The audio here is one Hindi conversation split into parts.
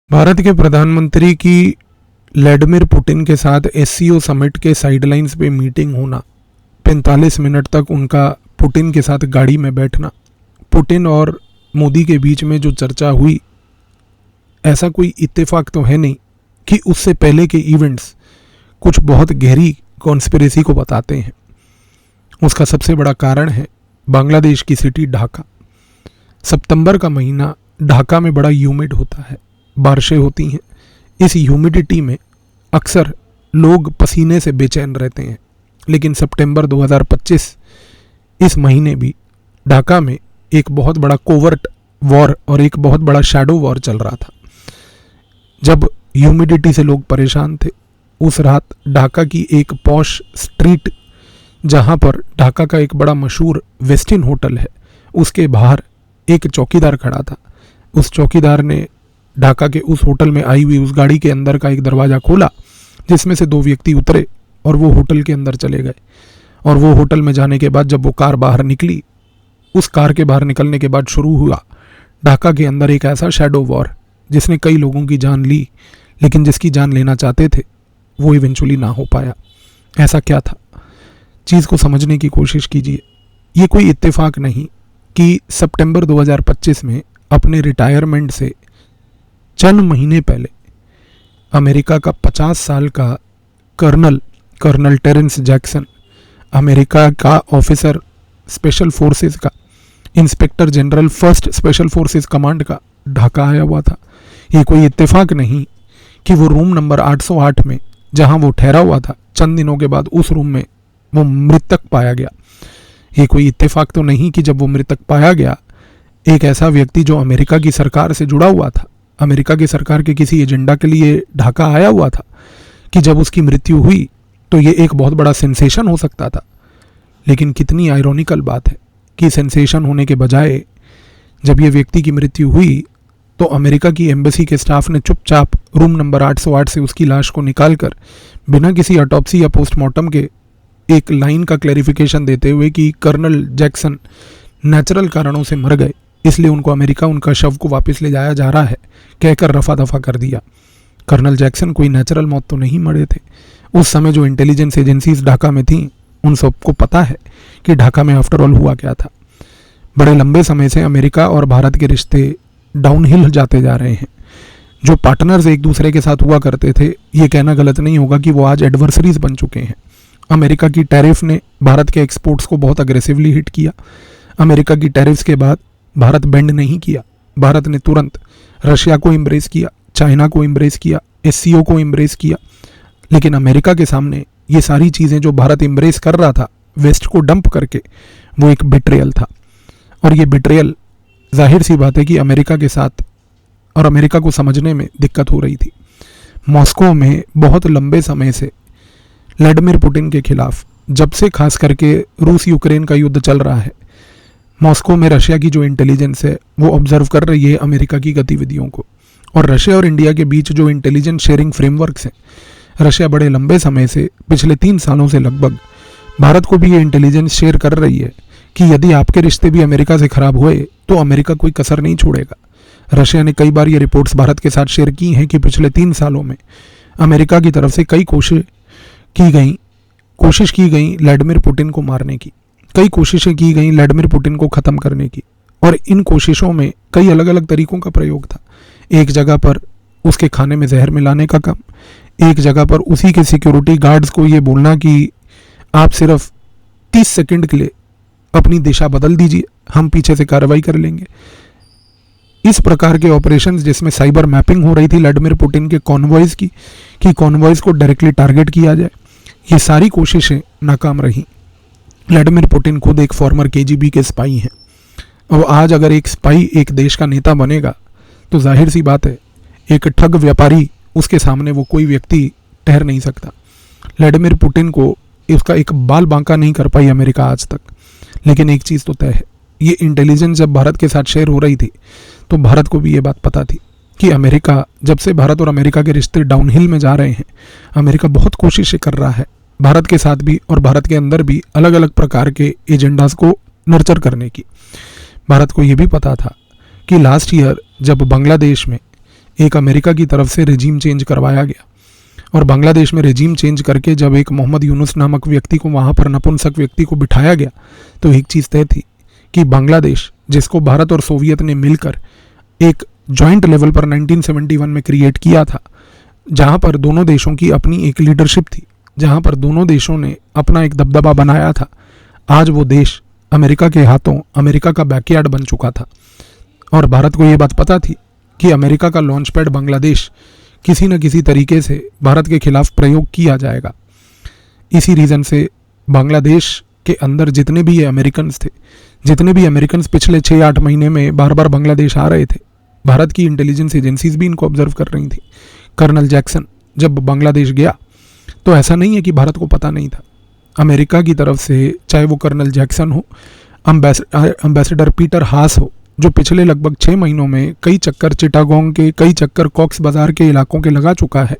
भारत के प्रधानमंत्री की व्लादिमीर पुतिन के साथ एससीओ समिट के साइडलाइंस पे मीटिंग होना, 45 मिनट तक उनका पुतिन के साथ गाड़ी में बैठना, पुतिन और मोदी के बीच में जो चर्चा हुई, ऐसा कोई इत्तेफाक तो है नहीं कि उससे पहले के इवेंट्स कुछ बहुत गहरी कॉन्स्पिरेसी को बताते हैं। उसका सबसे बड़ा कारण है बांग्लादेश की सिटी ढाका। सितंबर का महीना ढाका में बड़ा ह्यूमिड होता है, बारिशें होती हैं। इस ह्यूमिडिटी में अक्सर लोग पसीने से बेचैन रहते हैं। लेकिन सितंबर 2025 इस महीने भी ढाका में एक बहुत बड़ा कोवर्ट वॉर और एक बहुत बड़ा शैडो वॉर चल रहा था। जब ह्यूमिडिटी से लोग परेशान थे, उस रात ढाका की एक पॉश स्ट्रीट, जहां पर ढाका का एक बड़ा मशहूर वेस्टिन होटल है, उसके बाहर एक चौकीदार खड़ा था। उस चौकीदार ने ढाका के उस होटल में आई हुई उस गाड़ी के अंदर का एक दरवाज़ा खोला, जिसमें से 2 व्यक्ति उतरे और वो होटल के अंदर चले गए। और वो होटल में जाने के बाद जब वो कार बाहर निकली, उस कार के बाहर निकलने के बाद शुरू हुआ ढाका के अंदर एक ऐसा शैडो वॉर जिसने कई लोगों की जान ली, लेकिन जिसकी जान लेना चाहते थे वो इवेंचुअली ना हो पाया। ऐसा क्या था, चीज़ को समझने की कोशिश कीजिए। ये कोई इत्तेफाक नहीं कि सितंबर 2025 में अपने रिटायरमेंट से चंद महीने पहले अमेरिका का 50 साल का कर्नल टेरेंस जैक्सन, अमेरिका का ऑफिसर स्पेशल फोर्सेस का, inspector general first special forces command का, ढाका आया हुआ था। ये कोई इत्तेफाक नहीं कि वो रूम नंबर 808 में जहां वो ठहरा हुआ था, चंद दिनों के बाद उस रूम में वो मृतक पाया गया। ये कोई इत्तेफाक तो नहीं कि जब वो मृतक पाया गया, एक ऐसा व्यक्ति जो अमेरिका की सरकार से जुड़ा हुआ था, अमेरिका की सरकार के किसी एजेंडा के लिए ढाका आया हुआ था, कि जब उसकी मृत्यु हुई तो ये एक बहुत बड़ा सेंसेशन हो सकता था। लेकिन कितनी आयरॉनिकल बात है कि सेंसेशन होने के बजाय जब ये व्यक्ति की मृत्यु हुई तो अमेरिका की एम्बेसी के स्टाफ ने चुपचाप रूम नंबर 808 से उसकी लाश को निकालकर बिना किसी ऑटोप्सी या पोस्टमार्टम के एक लाइन का क्लैरिफिकेशन देते हुए कि कर्नल जैक्सन नेचुरल कारणों से मर गए, इसलिए उनको अमेरिका उनका शव को वापस ले जाया जा रहा है, कहकर रफा दफा कर दिया। कर्नल जैक्सन कोई नेचुरल मौत तो नहीं मरे थे। उस समय जो इंटेलिजेंस एजेंसीज ढाका में थीं, उन सबको पता है कि ढाका में आफ्टर ऑल हुआ क्या था। बड़े लंबे समय से अमेरिका और भारत के रिश्ते डाउनहिल जाते जा रहे हैं। जो पार्टनर्स एक दूसरे के साथ हुआ करते थे, ये कहना गलत नहीं होगा कि वो आज एडवर्सरीज बन चुके हैं। अमेरिका की टैरिफ ने भारत के एक्सपोर्ट्स को बहुत अग्रेसिवली हिट किया। अमेरिका की टैरिफ्स के बाद भारत बेंड नहीं किया। भारत ने तुरंत रशिया को एम्ब्रेस किया, चाइना को एम्ब्रेस किया, एससीओ को एम्ब्रेस किया। लेकिन अमेरिका के सामने ये सारी चीज़ें जो भारत एम्ब्रेस कर रहा था वेस्ट को डंप करके, वो एक बिट्रेयल था। और ये बिट्रेयल जाहिर सी बात है कि अमेरिका के साथ और अमेरिका को समझने में दिक्कत हो रही थी। मॉस्को में बहुत लंबे समय से व्लादिमीर पुतिन के खिलाफ, जब से खास करके रूस यूक्रेन का युद्ध चल रहा है, मॉस्को में रशिया की जो इंटेलिजेंस है वो ऑब्जर्व कर रही है अमेरिका की गतिविधियों को। और रशिया और इंडिया के बीच जो इंटेलिजेंस शेयरिंग फ्रेमवर्क्स हैं, रशिया बड़े लंबे समय से, पिछले 3 सालों से लगभग, भारत को भी ये इंटेलिजेंस शेयर कर रही है कि यदि आपके रिश्ते भी अमेरिका से खराब हुए तो अमेरिका कोई कसर नहीं छोड़ेगा। रशिया ने कई बार ये रिपोर्ट्स भारत के साथ शेयर की हैं कि पिछले 3 सालों में अमेरिका की तरफ से कई कोशिश की गई व्लादिमीर पुतिन को मारने की, कई कोशिशें की गई व्लादिमीर पुतिन को ख़त्म करने की। और इन कोशिशों में कई अलग अलग तरीकों का प्रयोग था। एक जगह पर उसके खाने में जहर मिलाने का काम, एक जगह पर उसी के सिक्योरिटी गार्ड्स को ये बोलना कि आप सिर्फ 30 सेकंड के लिए अपनी दिशा बदल दीजिए, हम पीछे से कार्रवाई कर लेंगे। इस प्रकार के ऑपरेशंस जिसमें साइबर मैपिंग हो रही थी व्लादिमीर पुतिन के कॉन्वॉयज़ की, कि कॉन्वॉयज़ को डायरेक्टली टारगेट किया जाए, ये सारी कोशिशें नाकाम रहीं। व्लादिमीर पुतिन खुद एक फॉर्मर केजीबी के स्पाई हैं। और आज अगर एक स्पाई एक देश का नेता बनेगा तो जाहिर सी बात है, एक ठग व्यापारी, उसके सामने वो कोई व्यक्ति ठहर नहीं सकता। व्लादिमीर पुतिन को इसका एक बाल बांका नहीं कर पाई अमेरिका आज तक। लेकिन एक चीज़ तो तय है, ये इंटेलिजेंस जब भारत के साथ शेयर हो रही थी तो भारत को भी ये बात पता थी कि अमेरिका, जब से भारत और अमेरिका के रिश्ते डाउनहिल में जा रहे हैं, अमेरिका बहुत कोशिशें कर रहा है भारत के साथ भी और भारत के अंदर भी अलग अलग प्रकार के एजेंडाज को नर्चर करने की। भारत को ये भी पता था कि लास्ट ईयर जब बांग्लादेश में एक अमेरिका की तरफ से रेजीम चेंज करवाया गया। और बांग्लादेश में रेजीम चेंज करके जब एक मोहम्मद यूनुस नामक व्यक्ति को वहाँ पर नपुंसक व्यक्ति को बिठाया गया, तो एक चीज़ तय थी कि बांग्लादेश, जिसको भारत और सोवियत ने मिलकर एक जॉइंट लेवल पर 1971 में क्रिएट किया था, जहाँ पर दोनों देशों की अपनी एक लीडरशिप थी, जहाँ पर दोनों देशों ने अपना एक दबदबा बनाया था, आज वो देश अमेरिका के हाथों अमेरिका का बैकयार्ड बन चुका था। और भारत को ये बात पता थी कि अमेरिका का लॉन्च पैड बांग्लादेश किसी न किसी तरीके से भारत के खिलाफ प्रयोग किया जाएगा। इसी रीज़न से बांग्लादेश के अंदर जितने भी ये अमेरिकन्स थे, जितने भी अमेरिकन्स पिछले 6-8 महीने में बार बार बांग्लादेश आ रहे थे, भारत की इंटेलिजेंस एजेंसीज भी इनको ऑब्जर्व कर रही थी। कर्नल जैक्सन जब बांग्लादेश गया तो ऐसा नहीं है कि भारत को पता नहीं था। अमेरिका की तरफ से चाहे वो कर्नल जैक्सन हो, एम्बेसडर पीटर हास हो, जो पिछले लगभग 6 महीनों में कई चक्कर चिटागोंग के, कई चक्कर कॉक्स बाजार के इलाकों के लगा चुका है,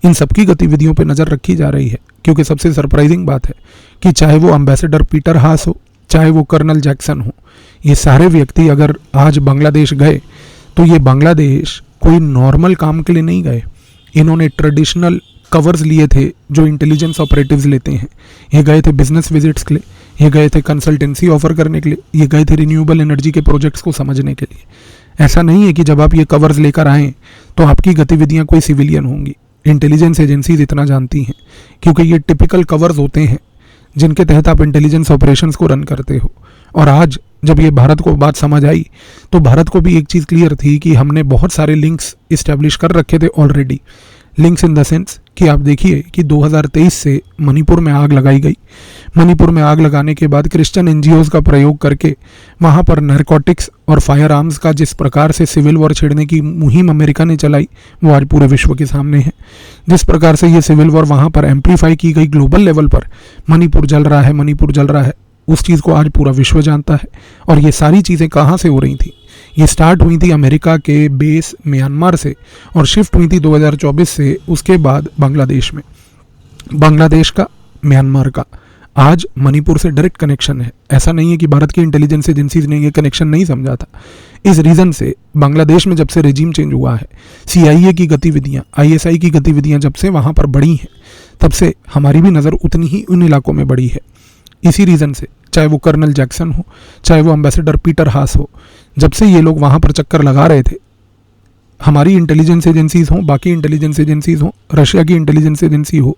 इन सबकी गतिविधियों पर नज़र रखी जा रही है। क्योंकि सबसे सरप्राइजिंग बात है कि चाहे वो एम्बेसडर पीटर हास हो, चाहे वो कर्नल जैक्सन हो, ये सारे व्यक्ति अगर आज बांग्लादेश गए तो ये बांग्लादेश कोई नॉर्मल काम के लिए नहीं गए। इन्होंने ट्रेडिशनल कवर्स लिए थे जो इंटेलिजेंस ऑपरेटिव्स लेते हैं, ये गए थे बिजनेस विजिट्स के लिए, ये गए थे कंसल्टेंसी ऑफर करने के लिए, ये गए थे रिन्यूएबल एनर्जी के प्रोजेक्ट्स को समझने के लिए। ऐसा नहीं है कि जब आप ये कवर्स लेकर आएँ तो आपकी गतिविधियाँ कोई सिविलियन होंगी। इंटेलिजेंस एजेंसीज इतना जानती हैं, क्योंकि ये टिपिकल कवर्स होते हैं जिनके तहत आप इंटेलिजेंस ऑपरेशंस को रन करते हो। और आज जब ये भारत को बात समझ आई तो भारत को भी एक चीज़ क्लियर थी कि हमने बहुत सारे लिंक्स इस्टेब्लिश कर रखे थे already. Links in the sense कि आप देखिए कि 2023 से मणिपुर में आग लगाई गई। मणिपुर में आग लगाने के बाद क्रिश्चियन एनजीओज का प्रयोग करके वहाँ पर नारकोटिक्स और फायर आर्म्स का जिस प्रकार से सिविल वॉर छेड़ने की मुहिम अमेरिका ने चलाई, वो आज पूरे विश्व के सामने है। जिस प्रकार से ये सिविल वॉर वहाँ पर एम्प्लीफाई की गई ग्लोबल लेवल पर, मणिपुर जल रहा है, मणिपुर जल रहा है, उस चीज़ को आज पूरा विश्व जानता है। और ये सारी चीज़ें कहाँ से हो रही थी? ये स्टार्ट हुई थी अमेरिका के बेस म्यांमार से और शिफ्ट हुई थी 2024 से, उसके बाद बांग्लादेश में। बांग्लादेश का, म्यांमार का आज मणिपुर से डायरेक्ट कनेक्शन है। ऐसा नहीं है कि भारत की इंटेलिजेंस एजेंसीज ने ये कनेक्शन नहीं समझा था। इस रीज़न से बांग्लादेश में जब से रेजीम चेंज हुआ है, CIA की गतिविधियाँ, ISI की गतिविधियाँ जब से वहाँ पर बढ़ी हैं, तब से हमारी भी नज़र उतनी ही उन इलाकों में बढ़ी है। इसी रीज़न से चाहे वो कर्नल जैक्सन हो, चाहे वो एम्बेसडर पीटर हास हो, जब से ये लोग वहाँ पर चक्कर लगा रहे थे, हमारी इंटेलिजेंस एजेंसीज हों, बाकी इंटेलिजेंस एजेंसीज हों, रशिया की इंटेलिजेंस एजेंसी हो,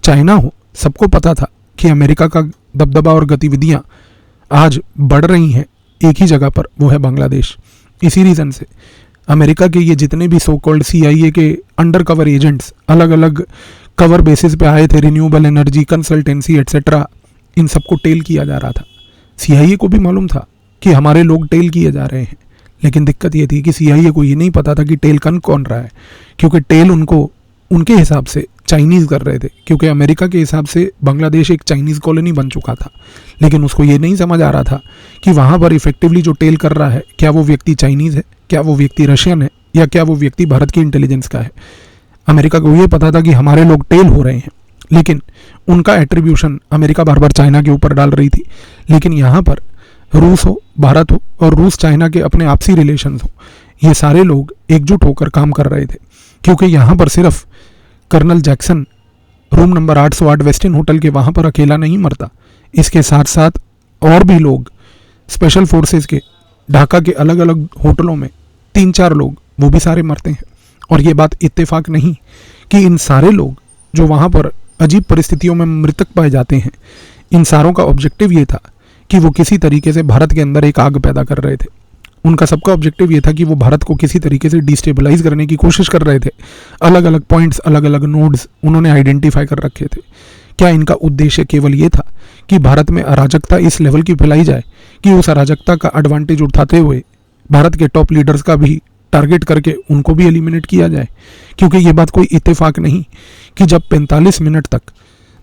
चाइना हो, सबको पता था कि अमेरिका का दबदबा और गतिविधियाँ आज बढ़ रही हैं एक ही जगह पर, वो है बांग्लादेश। इसी रीज़न से अमेरिका के ये जितने भी सो कॉल्ड CIA के अंडर कवर एजेंट्स अलग अलग कवर बेसिस पे आए थे, रिन्यूएबल एनर्जी, कंसल्टेंसी एट्सेट्रा, इन सबको टेल किया जा रहा था। CIA को भी मालूम था कि हमारे लोग टेल किए जा रहे हैं, लेकिन दिक्कत ये थी कि CIA को ये नहीं पता था कि टेल कौन रहा है, क्योंकि टेल उनको उनके हिसाब से चाइनीज़ कर रहे थे, क्योंकि अमेरिका के हिसाब से बांग्लादेश एक चाइनीज़ कॉलोनी बन चुका था। लेकिन उसको ये नहीं समझ आ रहा था कि वहाँ पर इफेक्टिवली जो टेल कर रहा है, क्या वो व्यक्ति चाइनीज़ है, क्या वो व्यक्ति रशियन है, या क्या वो व्यक्ति भारत की इंटेलिजेंस का है। अमेरिका को ये पता था कि हमारे लोग टेल हो रहे हैं, लेकिन उनका एट्रीब्यूशन अमेरिका बार बार चाइना के ऊपर डाल रही थी। लेकिन यहाँ पर रूस हो, भारत हो, और रूस चाइना के अपने आपसी रिलेशंस हो, ये सारे लोग एकजुट होकर काम कर रहे थे। क्योंकि यहाँ पर सिर्फ colonel Jackson room number 808 Westin hotel के वहाँ पर अकेला नहीं मरता, इसके साथ साथ और भी लोग स्पेशल फोर्सेस के ढाका के अलग अलग होटलों में 3-4 लोग, वो भी सारे मरते हैं। और ये बात इत्तेफाक नहीं कि इन सारे लोग जो वहाँ पर अजीब परिस्थितियों में मृतक पाए जाते हैं, इन सारों का ऑब्जेक्टिव ये था कि वो किसी तरीके से भारत के अंदर एक आग पैदा कर रहे थे। उनका सबका ऑब्जेक्टिव ये था कि वो भारत को किसी तरीके से डिस्टेबलाइज करने की कोशिश कर रहे थे। अलग अलग पॉइंट्स, अलग अलग नोड्स उन्होंने आइडेंटिफाई कर रखे थे। क्या इनका उद्देश्य केवल ये था कि भारत में अराजकता इस लेवल की फैलाई जाए कि उस अराजकता का एडवांटेज उठाते हुए भारत के टॉप लीडर्स का भी टारगेट करके उनको भी एलिमिनेट किया जाए? क्योंकि ये बात कोई इत्तेफाक नहीं कि जब 45 मिनट तक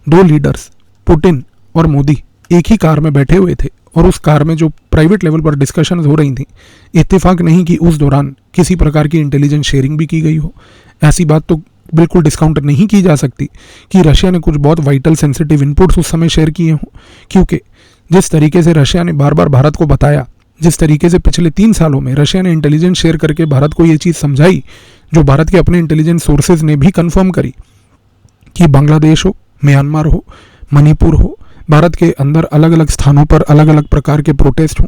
2 लीडर्स पुतिन और मोदी एक ही कार में बैठे हुए थे और उस कार में जो प्राइवेट लेवल पर डिस्कशंस हो रही थी, इत्तेफाक नहीं कि उस दौरान किसी प्रकार की इंटेलिजेंस शेयरिंग भी की गई हो। ऐसी बात तो बिल्कुल डिस्काउंट नहीं की जा सकती कि रशिया ने कुछ बहुत वाइटल सेंसिटिव इनपुट्स उस समय शेयर किए हों। क्योंकि जिस तरीके से रशिया ने बार बार भारत को बताया, जिस तरीके से पिछले 3 सालों में रशिया ने इंटेलिजेंस शेयर करके भारत को ये चीज़ समझाई, जो भारत के अपने इंटेलिजेंस सोर्सेज ने भी कंफर्म करी, कि बांग्लादेश हो, म्यांमार हो, मणिपुर हो, भारत के अंदर अलग अलग स्थानों पर अलग अलग प्रकार के प्रोटेस्ट हों,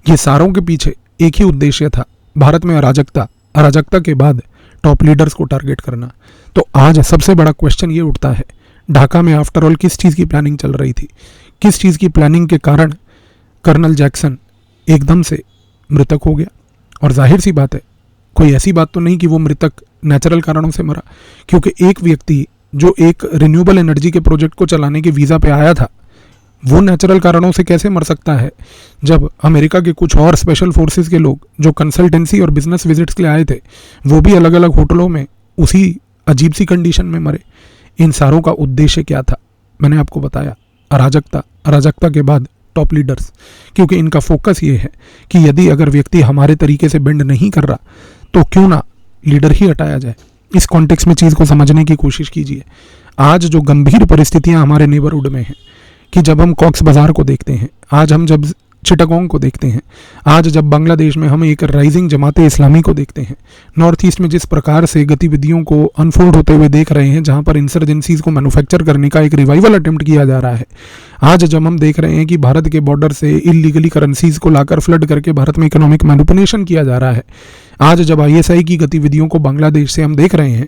ये सारों के पीछे एक ही उद्देश्य था, भारत में अराजकता के बाद टॉप लीडर्स को टारगेट करना। तो आज सबसे बड़ा क्वेश्चन ये उठता है, ढाका में आफ्टर ऑल किस चीज़ की प्लानिंग चल रही थी? किस चीज़ की प्लानिंग के कारण कर्नल जैक्सन एकदम से मृतक हो गया? और जाहिर सी बात है, कोई ऐसी बात तो नहीं कि वो मृतक नेचुरल कारणों से मरा, क्योंकि एक व्यक्ति जो एक रिन्यूएबल एनर्जी के प्रोजेक्ट को चलाने के वीज़ा पे आया था, वो नेचुरल कारणों से कैसे मर सकता है, जब अमेरिका के कुछ और स्पेशल फोर्सेस के लोग जो कंसल्टेंसी और बिजनेस विजिट्स के लिए आए थे, वो भी अलग अलग होटलों में उसी अजीब सी कंडीशन में मरे। इन सारों का उद्देश्य क्या था? मैंने आपको बताया, अराजकता के बाद टॉप लीडर्स, क्योंकि इनका फोकस ये है कि यदि अगर व्यक्ति हमारे तरीके से बेंड नहीं कर रहा तो क्यों ना लीडर ही हटाया जाए। इस कॉन्टेक्स्ट में चीज़ को समझने की कोशिश कीजिए। आज जो गंभीर परिस्थितियां हमारे नेबरहुड में हैं, कि जब हम कॉक्स बाजार को देखते हैं, आज हम जब चिटागोंग को देखते हैं, आज जब बांग्लादेश में हम एक राइजिंग जमाते इस्लामी को देखते हैं, नॉर्थ ईस्ट में जिस प्रकार से गतिविधियों को अनफोल्ड होते हुए देख रहे हैं, जहां पर इंसर्जेंसीज को मैन्युफैक्चर करने का एक रिवाइवल अटेम्प्ट किया जा रहा है, आज जब हम देख रहे हैं कि भारत के बॉर्डर से इलीगली करेंसीज को लाकर फ्लड करके भारत में इकोनॉमिक मैनिपुलेशन किया जा रहा है, आज जब ISI की गतिविधियों को बांग्लादेश से हम देख रहे हैं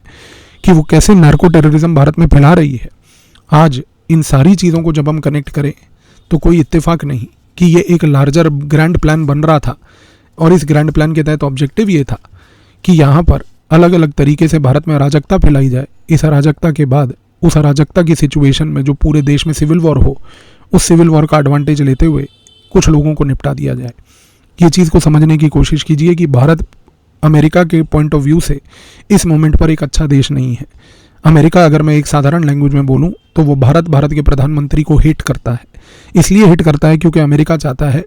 कि वो कैसे नार्को टेररिज्म भारत में फैला रही है, आज इन सारी चीज़ों को जब हम कनेक्ट करें तो कोई इत्तेफाक नहीं कि ये एक लार्जर ग्रैंड प्लान बन रहा था। और इस ग्रैंड प्लान के तहत ऑब्जेक्टिव ये था कि यहाँ पर अलग अलग तरीके से भारत में अराजकता फैलाई जाए। इस अराजकता के बाद उस अराजकता की सिचुएशन में जो पूरे देश में सिविल वॉर हो, उस सिविल वॉर का एडवांटेज लेते हुए कुछ लोगों को निपटा दिया जाए। ये चीज़ को समझने की कोशिश कीजिए कि भारत अमेरिका के पॉइंट ऑफ व्यू से इस मोमेंट पर एक अच्छा देश नहीं है। अमेरिका, अगर मैं एक साधारण लैंग्वेज में बोलूं तो वो भारत के प्रधानमंत्री को हेट करता है। इसलिए हेट करता है क्योंकि अमेरिका चाहता है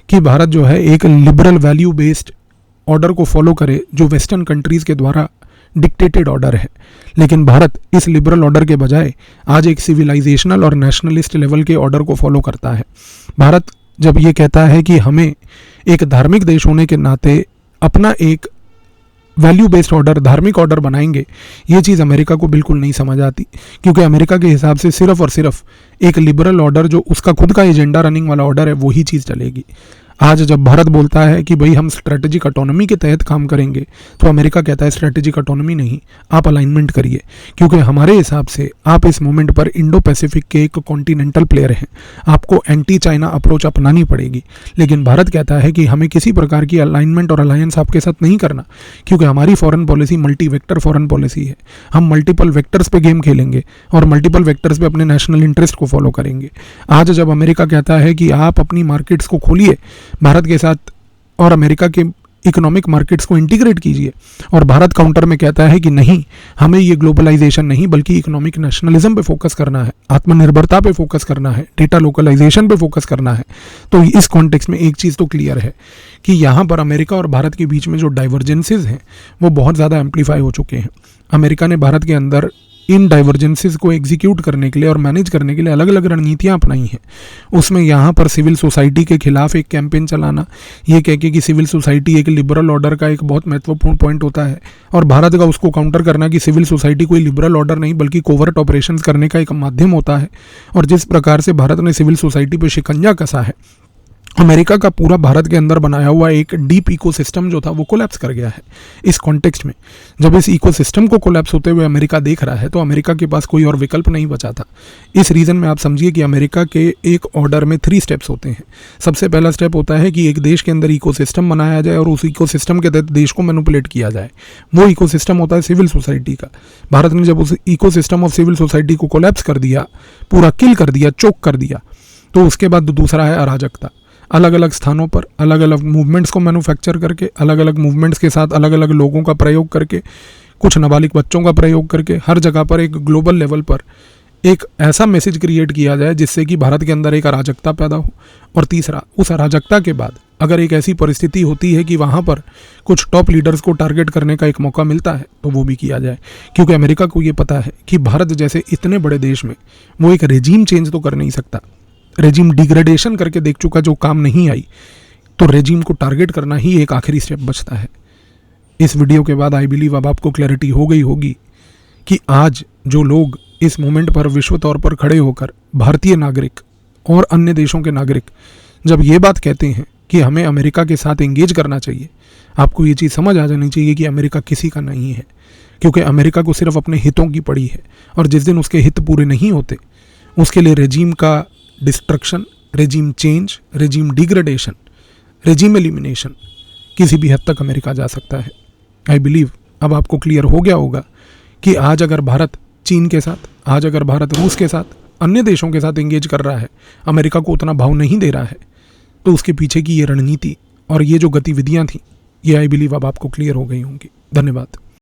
कि भारत जो है एक लिबरल वैल्यू बेस्ड ऑर्डर को फॉलो करे, जो वेस्टर्न कंट्रीज़ के द्वारा डिक्टेटेड ऑर्डर है। लेकिन भारत इस लिबरल ऑर्डर के बजाय आज एक सिविलाइजेशनल और नेशनलिस्ट लेवल के ऑर्डर को फॉलो करता है। भारत जब ये कहता है कि हमें एक धार्मिक देश होने के नाते अपना एक वैल्यू बेस्ड ऑर्डर, धार्मिक ऑर्डर बनाएंगे, ये चीज़ अमेरिका को बिल्कुल नहीं समझ आती, क्योंकि अमेरिका के हिसाब से सिर्फ और सिर्फ एक लिबरल ऑर्डर, जो उसका खुद का एजेंडा रनिंग वाला ऑर्डर है, वही चीज़ चलेगी। आज जब भारत बोलता है कि भाई हम स्ट्रेटेजिक ऑटोनॉमी के तहत काम करेंगे, तो अमेरिका कहता है स्ट्रेटेजिक ऑटोनॉमी नहीं, आप अलाइनमेंट करिए, क्योंकि हमारे हिसाब से आप इस मोमेंट पर इंडो पैसिफिक के एक कॉन्टिनेंटल प्लेयर हैं, आपको एंटी चाइना अप्रोच अपनानी पड़ेगी। लेकिन भारत कहता है कि हमें किसी प्रकार की अलाइनमेंट और अलायंस आपके साथ नहीं करना, क्योंकि हमारी foreign policy multi vector foreign policy है। हम मल्टीपल वेक्टर्स पे गेम खेलेंगे और मल्टीपल वेक्टर्स पे अपने नेशनल इंटरेस्ट को फॉलो करेंगे। आज जब अमेरिका कहता है कि आप अपनी मार्केट्स को खोलिए भारत के साथ और अमेरिका के इकोनॉमिक मार्केट्स को इंटीग्रेट कीजिए, और भारत काउंटर में कहता है कि नहीं, हमें ये ग्लोबलाइजेशन नहीं बल्कि इकोनॉमिक नेशनलिज्म पे फोकस करना है, आत्मनिर्भरता पे फोकस करना है, डेटा लोकलाइजेशन पे फोकस करना है, तो इस कॉन्टेक्स्ट में एक चीज़ तो क्लियर है कि यहाँ पर अमेरिका और भारत के बीच में जो डाइवर्जेंसेस हैं वो बहुत ज़्यादा एम्पलीफाई हो चुके हैं। अमेरिका ने भारत के अंदर इन डाइवर्जेंसेस को एग्जीक्यूट करने के लिए और मैनेज करने के लिए अलग अलग रणनीतियां अपनाई हैं। उसमें यहाँ पर सिविल सोसाइटी के खिलाफ एक कैंपेन चलाना, ये कह के कि सिविल सोसाइटी एक लिबरल ऑर्डर का एक बहुत महत्वपूर्ण पॉइंट होता है, और भारत का उसको काउंटर करना कि सिविल सोसाइटी कोई लिबरल ऑर्डर नहीं बल्कि कोवर्ट ऑपरेशंस करने का एक माध्यम होता है। और जिस प्रकार से भारत ने सिविल सोसाइटी पर शिकंजा कसा है, अमेरिका का पूरा भारत के अंदर बनाया हुआ एक डीप इकोसिस्टम जो था वो कोलैप्स कर गया है। इस कॉन्टेक्स्ट में जब इस इकोसिस्टम को कोलैप्स होते हुए अमेरिका देख रहा है, तो अमेरिका के पास कोई और विकल्प नहीं बचा था। इस रीज़न में आप समझिए कि अमेरिका के एक ऑर्डर में 3 स्टेप्स होते हैं। सबसे पहला स्टेप होता है कि एक देश के अंदर इकोसिस्टम बनाया जाए और उस इकोसिस्टम के तहत देश को मैनिपुलेट किया जाए। वो इकोसिस्टम होता है सिविल सोसाइटी का। भारत ने जब उस इकोसिस्टम ऑफ सिविल सोसाइटी को कोलैप्स कर दिया, पूरा किल कर दिया, चोक कर दिया, तो उसके बाद दूसरा है अराजकता। अलग अलग स्थानों पर अलग अलग मूवमेंट्स को मैन्युफैक्चर करके, अलग अलग मूवमेंट्स के साथ अलग अलग लोगों का प्रयोग करके, कुछ नाबालिग बच्चों का प्रयोग करके हर जगह पर एक ग्लोबल लेवल पर एक ऐसा मैसेज क्रिएट किया जाए जिससे कि भारत के अंदर एक अराजकता पैदा हो। और तीसरा, उस अराजकता के बाद अगर एक ऐसी परिस्थिति होती है कि वहाँ पर कुछ टॉप लीडर्स को टारगेट करने का एक मौका मिलता है, तो वो भी किया जाए, क्योंकि अमेरिका को ये पता है कि भारत जैसे इतने बड़े देश में वो एक रेजीम चेंज तो कर नहीं सकता। रेजिम डिग्रेडेशन करके देख चुका, जो काम नहीं आई। तो रेजिम को टारगेट करना ही एक आखिरी स्टेप बचता है। इस वीडियो के बाद आई बिलीव अब आपको क्लैरिटी हो गई होगी कि आज जो लोग इस मोमेंट पर विश्व तौर पर खड़े होकर भारतीय नागरिक और अन्य देशों के नागरिक जब ये बात कहते हैं कि हमें अमेरिका के साथ एंगेज करना चाहिए, आपको ये चीज़ समझ आ जानी चाहिए कि अमेरिका किसी का नहीं है, क्योंकि अमेरिका को सिर्फ अपने हितों की पड़ी है और जिस दिन उसके हित पूरे नहीं होते उसके लिए रेजिम का destruction, regime change, regime degradation, regime elimination किसी भी हद तक अमेरिका जा सकता है। आई बिलीव अब आपको क्लियर हो गया होगा कि आज अगर भारत चीन के साथ, आज अगर भारत रूस के साथ, अन्य देशों के साथ एंगेज कर रहा है, अमेरिका को उतना भाव नहीं दे रहा है, तो उसके पीछे की ये रणनीति और ये जो गतिविधियां थी ये आई बिलीव अब आपको क्लियर हो गई होंगी। धन्यवाद।